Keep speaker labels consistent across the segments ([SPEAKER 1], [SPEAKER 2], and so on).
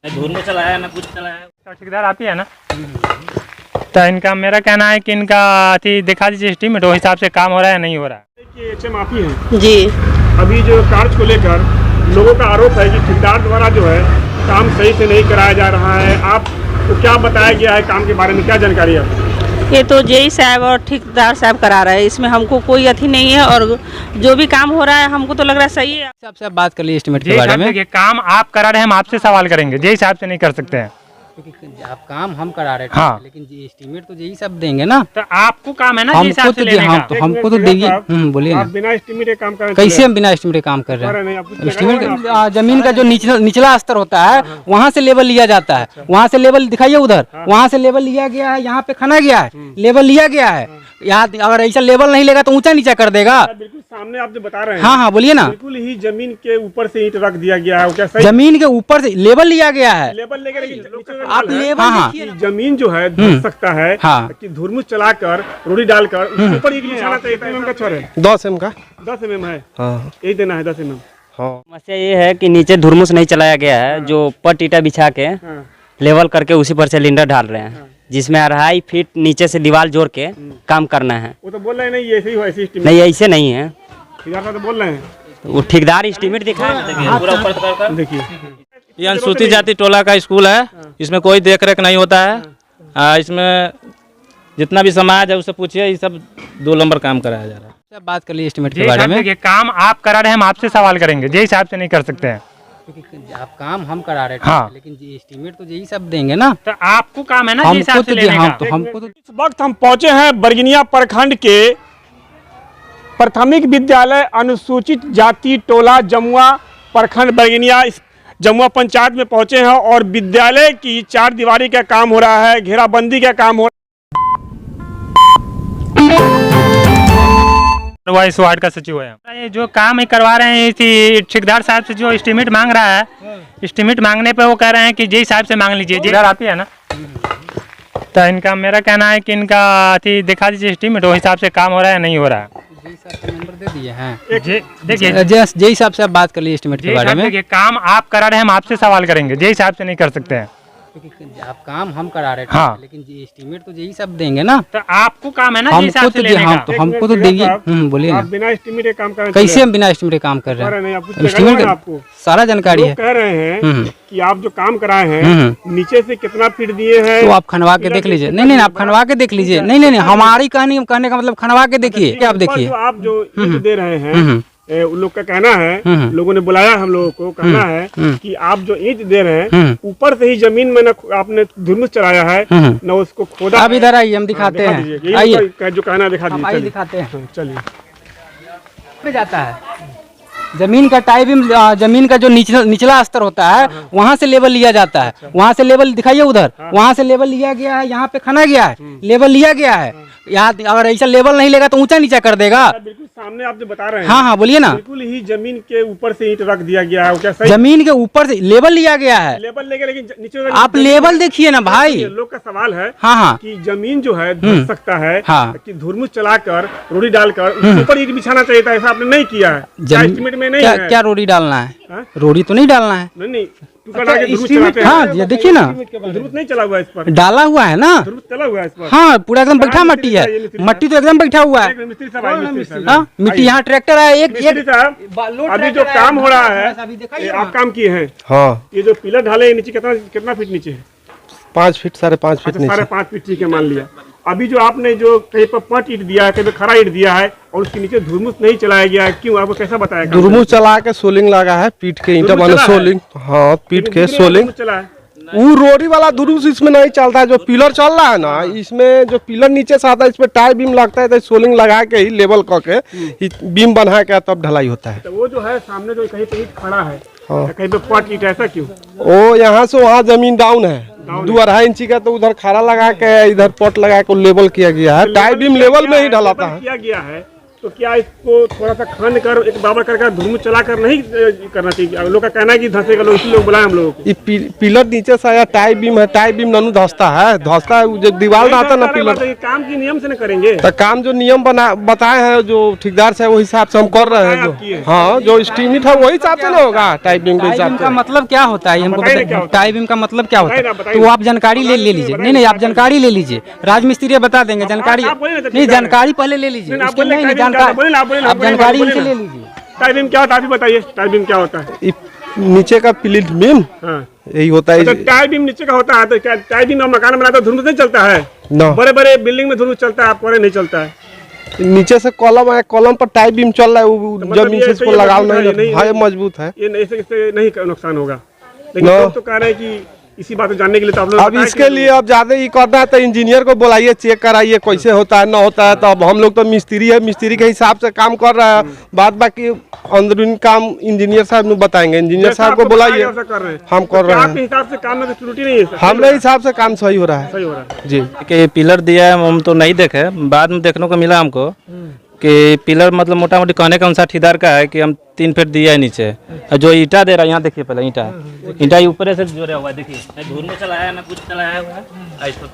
[SPEAKER 1] धूल में चलाया ना कुछ चलाया।
[SPEAKER 2] ठेकेदार आती है ना, तो इनका मेरा कहना है कि इनका दिखा दीजिए एस्टीमेट, वो हिसाब से काम हो रहा है नहीं हो रहा है।
[SPEAKER 3] एचएम आप ही हैं
[SPEAKER 4] जी।
[SPEAKER 3] अभी जो कार्य को लेकर लोगों का आरोप है कि ठेकेदार द्वारा जो है काम सही से नहीं कराया जा रहा है, आपको क्या बताया गया है काम के बारे में, क्या जानकारी है?
[SPEAKER 4] ये तो जेई साहब और ठेकेदार साहब करा रहे हैं, इसमें हमको कोई अथी नहीं है, और जो भी काम हो रहा है हमको तो लग रहा है सही है।
[SPEAKER 5] आपसे बात कर ली एस्टीमेट के बारे में।
[SPEAKER 2] काम आप करा रहे हैं, हम आपसे सवाल करेंगे, जेई साहब से नहीं कर सकते हैं।
[SPEAKER 5] आप काम हम करा रहे थे,
[SPEAKER 2] हाँ।
[SPEAKER 5] लेकिन एस्टीमेट तो जेई साहब देंगे ना।
[SPEAKER 2] तो आपको काम है ना,
[SPEAKER 5] हमको तो हमको तो देंगे। बोलिए ना,
[SPEAKER 3] बिना एस्टीमेट के काम कर
[SPEAKER 5] कैसे हम बिना एस्टीमेट काम कर रहे हैं? एस्टीमेट जमीन का जो निचला स्तर होता है वहाँ से लेवल लिया जाता है, वहाँ से लेवल दिखाइए उधर, वहाँ से लेवल लिया गया है, यहाँ पे खना गया है, लेवल लिया गया है। यहाँ अगर ऐसा लेवल नहीं लेगा तो ऊंचा नीचा कर देगा।
[SPEAKER 3] बिल्कुल सामने आप जो बता रहे हैं।
[SPEAKER 5] हाँ हाँ बोलिए ना।
[SPEAKER 3] बिल्कुल ही जमीन के ऊपर से ईंट रख दिया गया है, क्या सही?
[SPEAKER 5] जमीन के ऊपर से लेवल लिया गया है।
[SPEAKER 3] लेवल लेकर
[SPEAKER 5] आप लेवल
[SPEAKER 3] देखिए, जमीन जो है धस सकता है कि धुरमुस चलाकर रोड़ी डालकर उसके ऊपर ईंट बिछाना चाहिए। 10 का छोर है,
[SPEAKER 6] 10 mm का
[SPEAKER 3] 10 mm है,
[SPEAKER 6] हाँ।
[SPEAKER 3] यही देना है 10 mm।
[SPEAKER 6] हाँ।
[SPEAKER 1] समस्या ये है कि नीचे धुरमुस नहीं चलाया गया है, जो पट ईटा बिछा के लेवल करके उसी पर सिलेंडर डाल रहे हैं, जिसमें 2.5 फीट नीचे से दीवार जोड़ के काम करना है।
[SPEAKER 3] वो तो बोल रहे हैं नहीं ऐसे ही हो, ऐसी
[SPEAKER 1] नहीं ऐसे नहीं है,
[SPEAKER 3] ठेकेदार तो बोल रहे हैं।
[SPEAKER 1] वो ठेकेदार एस्टीमेट दिखाया पूरा ऊपर तक।
[SPEAKER 3] देखिए
[SPEAKER 7] ये अनुसूचित जाति टोला का स्कूल है, इसमें कोई देख रेख नहीं होता है। इसमें जितना भी समाज है उससे पूछिए, ये सब 2 नंबर काम कराया जा रहा है।
[SPEAKER 5] बात कर ली एस्टीमेट के बारे में।
[SPEAKER 2] काम आप करा रहे हैं, हम आपसे सवाल करेंगे, जेई साहब से नहीं कर सकते हैं।
[SPEAKER 5] आप काम हम करा रहे थे,
[SPEAKER 2] हाँ।
[SPEAKER 5] लेकिन एस्टीमेट तो जेई साहब देंगे ना।
[SPEAKER 2] तो आपको काम है ना, जेई साहब
[SPEAKER 5] हमको
[SPEAKER 2] से लेने का।
[SPEAKER 5] हमको तो
[SPEAKER 3] इस वक्त हम पहुंचे हैं बरगिनिया प्रखंड के प्राथमिक विद्यालय अनुसूचित जाति टोला जमुआ प्रखंड बरगिनिया इस जमुआ पंचायत में पहुंचे हैं, और विद्यालय की 4 दीवारी का काम हो रहा है, घेराबंदी का काम हो
[SPEAKER 2] रहा है। इस वार्ड का सचिव है, ये जो काम ही करवा रहे हैं, इसी ठेकेदार साहब से जो एस्टीमेट मांग रहा है, एस्टीमेट मांगने पे वो कह रहे हैं कि जेई साहब से मांग लीजिए। जेई आती है ना, तो इनका मेरा कहना है कि इनका दिखा दीजिए एस्टीमेट, वो हिसाब से काम हो रहा है नहीं हो रहा है।
[SPEAKER 5] नंबर दे दिए हैं।
[SPEAKER 2] देखिए
[SPEAKER 5] जेई साहब से बात कर ली एस्टीमेट के बारे में।
[SPEAKER 2] काम आप करा रहे हैं, हम आपसे सवाल करेंगे, जेई साहब से नहीं कर सकते हैं।
[SPEAKER 5] आप काम हम करा रहे थे,
[SPEAKER 2] हाँ।
[SPEAKER 5] लेकिन एस्टीमेट तो जेई साहब देंगे ना।
[SPEAKER 2] तो आपको काम है ना, जेई साहब से लेने का।
[SPEAKER 5] हमको तो देंगे। बोलिए ना,
[SPEAKER 3] बिना एस्टीमेट के काम कर
[SPEAKER 5] कैसे हम बिना एस्टीमेट काम कर रहे हैं?
[SPEAKER 3] एस्टीमेट आपको
[SPEAKER 5] सारा जानकारी है।
[SPEAKER 3] कह रहे हैं कि आप जो काम कराए हैं नीचे से कितना फीट दिए हैं,
[SPEAKER 5] तो आप खनवा के देख लीजिए। नहीं आप खनवा के देख लीजिए। नहीं हमारी कहने का मतलब खनवा के देखिए। क्या आप देखिए,
[SPEAKER 3] आप जो ईंट दे रहे हैं उन लोग का कहना है, लोगों ने बुलाया हम लोगों को, कहना है कि आप जो ईंट दे रहे हैं ऊपर से ही जमीन में न आपने धुरमुस चलाया है, न उसको खोदा।
[SPEAKER 5] अब इधर आइए, हम दिखाते हैं। आइए
[SPEAKER 3] जो कहना दिखा दीजिए,
[SPEAKER 5] दिखाते हैं।
[SPEAKER 3] चलिए
[SPEAKER 5] जाता है जमीन का जमीन का जो निचला स्तर होता है वहाँ से लेवल लिया जाता है, वहाँ से लेवल दिखाइए उधर, वहाँ से लेवल लिया गया है, यहाँ पे खना गया है, लेवल लिया गया है। यहाँ अगर ऐसा लेवल नहीं लेगा तो ऊंचा नीचा कर देगा।
[SPEAKER 3] बिल्कुल सामने आप जो बता रहे हैं।
[SPEAKER 5] हाँ हाँ बोलिए ना।
[SPEAKER 3] बिल्कुल ही जमीन के ऊपर से ईंट रख दिया गया है, क्या सही?
[SPEAKER 5] जमीन के ऊपर से लेवल लिया गया है,
[SPEAKER 3] लेवल लेके, लेकिन नीचे
[SPEAKER 5] आप लेवल देखिए ना भाई।
[SPEAKER 3] लोग का सवाल है
[SPEAKER 5] हाँ
[SPEAKER 3] कि जमीन जो है धस सकता है कि धुरमुस चलाकर रोड़ी डालकर उसके ऊपर ईंट बिछाना चाहिए था, ऐसा आपने नहीं किया है। एस्टीमेट में नहीं है।
[SPEAKER 5] क्या रोड़ी डालना है? रोड़ी तो नहीं डालना है।
[SPEAKER 3] नहीं
[SPEAKER 5] हाँ ये देखिए ना,
[SPEAKER 3] धुरमुस नहीं चला हुआ है, इस पर
[SPEAKER 5] डाला हुआ है ना,
[SPEAKER 3] धुरमुस चला हुआ है इस पर।
[SPEAKER 5] हाँ पूरा एकदम बैठा मट्टी है, मट्टी तो एकदम बैठा हुआ है। मिट्टी यहाँ ट्रैक्टर है एक।
[SPEAKER 3] अभी जो काम हो रहा है आप काम किए हैं,
[SPEAKER 6] हाँ।
[SPEAKER 3] ये जो पिलर ढाले हैं नीचे कितना फीट नीचे है?
[SPEAKER 6] 5 फीट 5.5 फीट नीचे।
[SPEAKER 3] 5.5 फीट ठीक है, मान लिया। अभी जो आपने जो कहीं पर पट ईंट दिया है, कहीं पर खरा ईंट दिया है और उसके नीचे धुरमुस नहीं चलाया गया है, क्यों? आपको कैसा बताया?
[SPEAKER 6] धुरमुस चला के सोलिंग लगा है, पीट के ईंटा माने सोलिंग। हाँ पीट के सोलिंग
[SPEAKER 3] चला है।
[SPEAKER 6] वो रोडी वाला धुरमुस इसमें नहीं चलता है, जो पिलर चल रहा है ना, इसमें जो पिलर नीचे से आता है, इस पे टाई बीम लगता है, तो सोलिंग लगा के ही लेवल करके बीम बना के तब ढलाई होता है।
[SPEAKER 3] तो वो जो है सामने जो कहीं पे ईंट खड़ा है,
[SPEAKER 6] हाँ।
[SPEAKER 3] कहीं पे पट ईंट, ऐसा क्यों?
[SPEAKER 6] वो यहाँ से वहाँ जमीन डाउन है, 2.5 इंची का, तो उधर खड़ा लगा के इधर पट लगा के लेवल किया गया है, टाई बीम लेवल में ही ढलाता है।
[SPEAKER 3] किया गया है तो क्या इसको थोड़ा सा खान कर एक बराबर करके धूम चला कर नहीं करना चाहिए? लोग का कहना है कि धंसेगा, लोग इसलिए बुलाए हम लोगों को।
[SPEAKER 6] ये पिलर नीचे से आया, टाई बीम है, टाई बीम ननु धंसता है जो दीवार रहता ना पिलर।
[SPEAKER 3] ये काम की नियम से न करेंगे
[SPEAKER 6] तो काम जो नियम बताए हैं जो ठेकेदार से, वही हिसाब से हम कर रहे हैं। जो हाँ जो एस्टीमेट है वही हिसाब से ना होगा। टाई बीम के हिसाब से
[SPEAKER 5] मतलब क्या होता है हमको टाई बीम का मतलब क्या होता है?
[SPEAKER 3] बताइए।
[SPEAKER 5] तो आप जानकारी ले लीजिए। नहीं आप जानकारी ले लीजिए, राजमिस्त्री बता देंगे जानकारी। नहीं जानकारी पहले ले लीजिए, नहीं जानकारी आप जानकारी इनसे ले लीजिए।
[SPEAKER 3] टाई बीम क्या होता है आप भी बताइए। टाई बीम क्या होता है?
[SPEAKER 6] नीचे का प्लिंथ बीम यही होता है।
[SPEAKER 3] टाई बीम नीचे का होता है तो क्या टाई बीम मकान बनाता है धुरमुस नहीं चलता है? बड़े बड़े बिल्डिंग में धुरमुस चलता है, आपको नहीं चलता है।
[SPEAKER 6] नीचे से कॉलम है, कॉलम पर टाई बीम चल रहा है, वो जमीन से इसको लगाव नहीं है, मजबूत है।
[SPEAKER 3] ये इससे नहीं नुकसान होगा, लेकिन लोग तो कह रहे हैं कि इसी बात को जानने के लिए तो आप लोग
[SPEAKER 6] अब इसके लिए अब ज्यादा ही करना है तो इंजीनियर को बुलाइए, चेक कराइए कैसे होता है ना होता है। तो अब हम लोग तो मिस्त्री है, मिस्त्री के हिसाब से काम कर रहा है। बाद बाकी अंदरूनी काम इंजीनियर साहब ने बताएंगे। इंजीनियर साहब को बुलाइए, हम कर रहे हैं।
[SPEAKER 3] आपके हिसाब से काम में तो त्रुटि नहीं है?
[SPEAKER 6] हमारे हिसाब से काम सही हो रहा है।
[SPEAKER 3] सही हो रहा है
[SPEAKER 6] जी।
[SPEAKER 7] कि पिलर दिया है हम तो नहीं देखे, बाद में देखने को मिला हमको कि पिलर मतलब मोटा मोटी कहने का अनुसार ठेकेदार का है कि हम 3 फीट दिया है नीचे। और जो ईटा दे रहा है, यहाँ देखिए पहले ईटा ऊपर से जोड़ा हुआ है, देखिए धूल में चलाया है ना कुछ चलाया हुआ है, इसको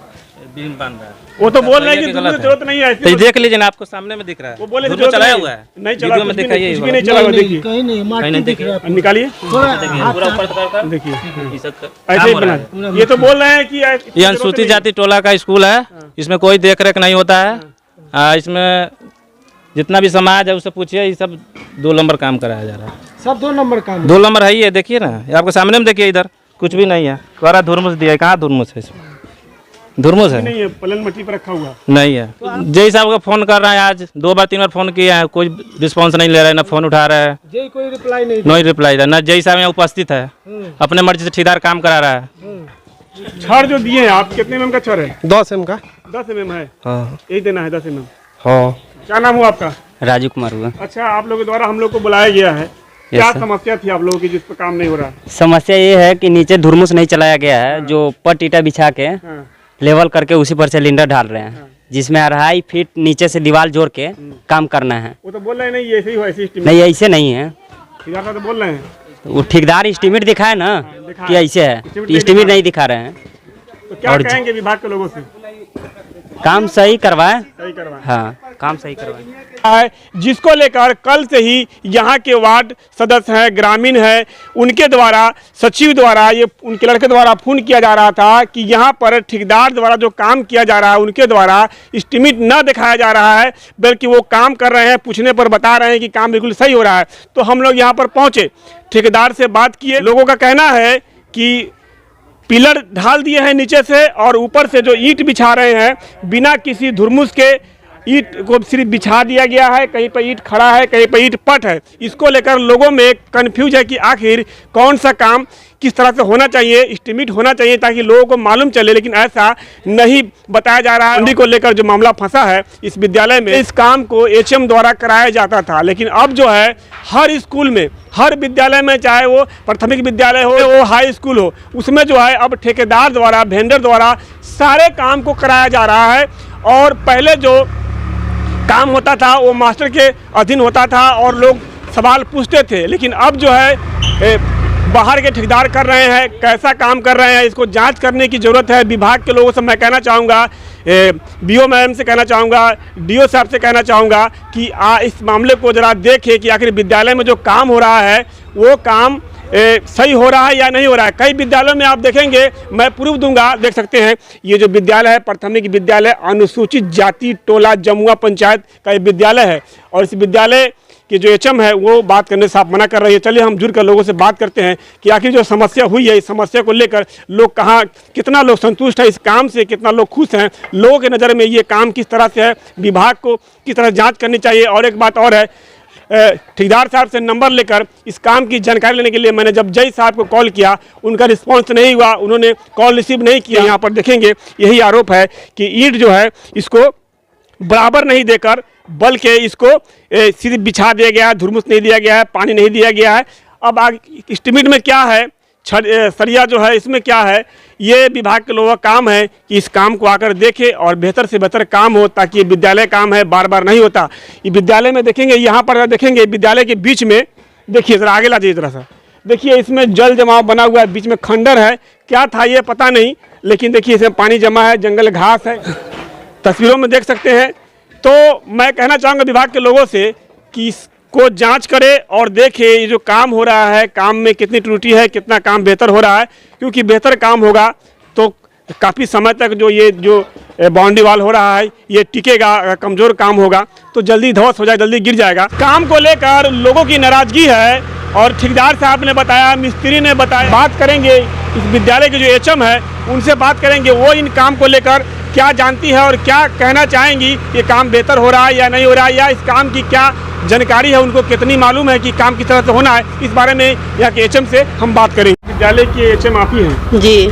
[SPEAKER 7] बीम बांध रहा है।
[SPEAKER 3] वो तो बोल रहे हैं कि जरूरत नहीं है।
[SPEAKER 7] तो देख लीजिए ना, आपको सामने में दिख रहा है,
[SPEAKER 3] वो बोले
[SPEAKER 7] धूल में चलाया हुआ है,
[SPEAKER 3] नहीं चला,
[SPEAKER 7] वीडियो में दिखाइए,
[SPEAKER 3] कुछ भी नहीं चला हुआ। देखिए
[SPEAKER 7] कहीं नहीं देखिए,
[SPEAKER 3] निकालिए
[SPEAKER 7] पूरा ऊपर तक
[SPEAKER 3] देखिए,
[SPEAKER 7] ऐसे ही बना।
[SPEAKER 3] ये तो बोल रहे हैं कि
[SPEAKER 7] ये अनुसूचित जाति टोला का स्कूल है, इसमें कोई देख रेख नहीं होता है। इसमें जितना भी समाज है उससे पूछिए, ये सब 2 नंबर काम कराया जा रहा है।
[SPEAKER 6] सब 2 नंबर काम,
[SPEAKER 7] 2 नंबर है ही है। देखिए ना, ये आपके सामने में देखिए, इधर कुछ भी नहीं है। करा धुरमुस दिया है, कहाँ धुरमुस है? इसमें धुरमुस है
[SPEAKER 3] नहीं है, पलन मट्टी पर रखा हुआ
[SPEAKER 7] नहीं है। जय साहब का फोन कर रहे हैं, आज 2 बार 3 बार फोन किया है, कोई रिस्पांस नहीं ले रहा है, ना फोन उठा रहा है,
[SPEAKER 6] कोई रिप्लाई नहीं,
[SPEAKER 7] नो रिप्लाई। ना जय साहब यहाँ उपस्थित है, अपने मर्जी से ठेकेदार काम करा रहा है।
[SPEAKER 3] छड़ जो दिए हैं आप, कितने mm का छड़ है?
[SPEAKER 6] 10 mm का।
[SPEAKER 3] 10 mm है,
[SPEAKER 6] हाँ
[SPEAKER 3] यही देना है 10 mm।
[SPEAKER 6] हाँ।
[SPEAKER 3] क्या नाम हुआ आपका?
[SPEAKER 1] राजू कुमार हुआ।
[SPEAKER 3] अच्छा, आप लोगों के द्वारा हम लोग को बुलाया गया है, क्या समस्या थी आप लोगों की जिस पर काम नहीं हो रहा?
[SPEAKER 1] समस्या ये है कि नीचे धुरमुस नहीं चलाया गया है, जो पट ईटा बिछा के लेवल करके उसी पर सिलेंडर डाल रहे हैं, जिसमें 2.5 फीट नीचे से दीवार जोड़ के काम करना है।
[SPEAKER 3] वो तो बोल रहे हैं नहीं ऐसे ही हो, ऐसे ही
[SPEAKER 1] नहीं ऐसे नहीं है,
[SPEAKER 3] ठेकेदार साहब तो बोल रहे हैं।
[SPEAKER 1] वो ठेकेदार एस्टीमेट दिखाए ना कि ऐसे है, एस्टीमेट नहीं दिखा रहे हैं।
[SPEAKER 3] तो क्या कहेंगे विभाग के लोगों से?
[SPEAKER 1] काम सही करवाए,
[SPEAKER 3] सही करवाए।
[SPEAKER 1] हाँ काम सही करवाए।
[SPEAKER 3] जिसको लेकर कल से ही यहाँ के वार्ड सदस्य हैं, ग्रामीण है, उनके द्वारा सचिव द्वारा ये उनके लड़के द्वारा फोन किया जा रहा था कि यहाँ पर ठेकेदार द्वारा जो काम किया जा रहा है उनके द्वारा एस्टीमेट न दिखाया जा रहा है, बल्कि वो काम कर रहे हैं, पूछने पर बता रहे हैं कि काम बिल्कुल सही हो रहा है। तो हम लोग यहाँ पर पहुँचे, ठेकेदार से बात किए। लोगों का कहना है कि पिलर ढाल दिए हैं नीचे से और ऊपर से जो ईंट बिछा रहे हैं बिना किसी धुरमुस के ईंट को सिर्फ बिछा दिया गया है। कहीं पर ईंट खड़ा है, कहीं पर ईंट पट है। इसको लेकर लोगों में कंफ्यूज है कि आखिर कौन सा काम किस तरह से होना चाहिए, एस्टीमेट होना चाहिए ताकि लोगों को मालूम चले, लेकिन ऐसा नहीं बताया जा रहा है। मंडी को लेकर जो मामला फंसा है इस विद्यालय में, इस काम को एचएम द्वारा कराया जाता था, लेकिन अब जो है हर स्कूल में, हर विद्यालय में, चाहे वो प्राथमिक विद्यालय हो, वो हाई स्कूल हो, उसमें जो है अब ठेकेदार द्वारा, वेंडर द्वारा सारे काम को कराया जा रहा है। और पहले जो काम होता था वो मास्टर के अधीन होता था और लोग सवाल पूछते थे, लेकिन अब जो है बाहर के ठेकेदार कर रहे हैं, कैसा काम कर रहे हैं इसको जांच करने की ज़रूरत है। विभाग के लोगों से मैं कहना चाहूँगा, बीओ मैम से कहना चाहूँगा, डीओ साहब से कहना चाहूँगा कि इस मामले को ज़रा देखें कि आखिर विद्यालय में जो काम हो रहा है वो काम सही हो रहा है या नहीं हो रहा है। कई विद्यालयों में आप देखेंगे, मैं प्रूफ दूंगा, देख सकते हैं, ये जो विद्यालय है प्राथमिक विद्यालय अनुसूचित जाति टोला जमुआ पंचायत का ये विद्यालय है, और इस विद्यालय कि जो एचएम है वो बात करने से आप मना कर रही है। चलिए हम जुड़कर लोगों से बात करते हैं कि आखिर जो समस्या हुई है, इस समस्या को लेकर लोग कहाँ, कितना लोग संतुष्ट है इस काम से, कितना लोग खुश हैं, लोगों के नज़र में ये काम किस तरह से है, विभाग को किस तरह जांच करनी चाहिए। और एक बात और है, ठेकेदार साहब से नंबर लेकर इस काम की जानकारी लेने के लिए मैंने जब जय साहब को कॉल किया, उनका रिस्पॉन्स नहीं हुआ, उन्होंने कॉल रिसीव नहीं किया। यहाँ पर देखेंगे यही आरोप है कि ईंट जो है इसको बराबर नहीं देकर बल्कि इसको सिर्फ बिछा दिया गया है, धुरमुस नहीं दिया गया है, पानी नहीं दिया गया है। अब एस्टीमेट में क्या है, सरिया जो है इसमें क्या है, ये विभाग के लोगों का काम है कि इस काम को आकर देखे और बेहतर से बेहतर काम हो, ताकि ये विद्यालय काम है बार बार नहीं होता। ये विद्यालय में देखेंगे, यहाँ पर देखेंगे विद्यालय के बीच में, देखिए ज़रा आगे ला जाइए ज़रा सा, देखिए इसमें जल जमाव बना हुआ है, बीच में खंडर है, क्या था ये पता नहीं, लेकिन देखिए इसमें पानी जमा है, जंगल घास है, तस्वीरों में देख सकते हैं। तो मैं कहना चाहूँगा विभाग के लोगों से कि को जांच करे और देखे ये जो काम हो रहा है, काम में कितनी त्रुटि है, कितना काम बेहतर हो रहा है, क्योंकि बेहतर काम होगा तो काफ़ी समय तक जो बाउंड्री वाल हो रहा है ये टिकेगा। कमज़ोर काम होगा तो जल्दी ध्वस्त हो जाए, जल्दी गिर जाएगा। काम को लेकर लोगों की नाराज़गी है और ठेकेदार साहब ने बताया, मिस्त्री ने बताया। बात करेंगे इस विद्यालय के जो एचएम है उनसे बात करेंगे, वो इन काम को लेकर क्या जानती है और क्या कहना चाहेंगी, ये काम बेहतर हो रहा है या नहीं हो रहा है, या इस काम की क्या जानकारी है, उनको कितनी मालूम है कि काम किस तरह से होना है। इस बारे में यहाँ के एचएम से हम बात करेंगे। विद्यालय के एचएम आप ही हैं
[SPEAKER 4] जी।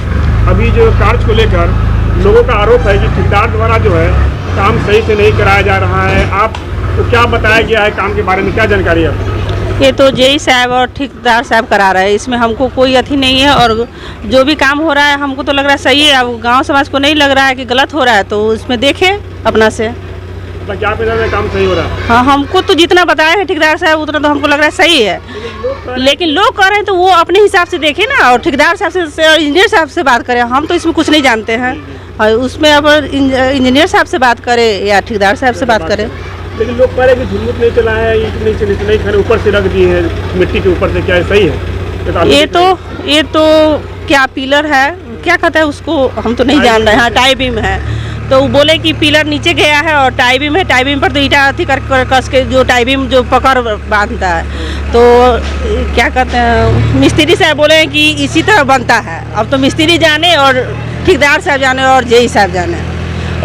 [SPEAKER 3] अभी जो कार्य को लेकर लोगों का आरोप है कि ठेकेदार द्वारा जो है काम सही से नहीं कराया जा रहा है, आपको क्या बताया गया है काम के बारे में, क्या जानकारी है आपको?
[SPEAKER 4] ये तो जेई साहब और ठेकेदार साहब करा रहे हैं, इसमें हमको कोई अथी नहीं है। और जो भी काम हो रहा है हमको तो लग रहा है सही है। अब गांव समाज को नहीं लग रहा है कि गलत हो रहा है, तो उसमें देखें अपना से।
[SPEAKER 3] मतलब क्या पता है काम सही हो रहा है?
[SPEAKER 4] हाँ, हमको तो जितना बताया है ठेकेदार साहब उतना तो हमको लग रहा है सही है, लेकिन लोग कह रहे हैं तो वो अपने हिसाब से देखें ना, और ठेकेदार साहब से और इंजीनियर साहब से बात करें। हम तो इसमें कुछ नहीं जानते हैं, और उसमें अब इंजीनियर साहब से बात करें या ठेकेदार साहब से बात करें।
[SPEAKER 3] लेकिन लोग कह रहे हैं कि झुममुट नहीं चला है, ईंट नहीं चली, नहीं खड़े ऊपर से रख दिए हैं मिट्टी के ऊपर से, क्या सही है?
[SPEAKER 4] ये तो क्या पिलर है, क्या कहता है उसको, हम तो नहीं जान रहे हैं। हाँ, टाई बीम है, तो वो बोले कि पिलर नीचे गया है और टाई बीम है, टाई बीम पर तो ईटा अथी कर कस के जो टाई बीम जो पकड़ बांधता है, तो क्या कहते हैं मिस्त्री साहब बोले हैं कि इसी तरह बनता है। अब तो मिस्त्री जाने और ठेकेदार साहब जाने और जेई साहब जाने,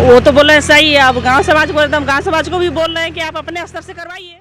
[SPEAKER 4] वो तो बोल रहे हैं सही है। अब गांव समाज को एकदम गांव समाज को भी बोल रहे हैं कि आप अपने स्तर से करवाइए।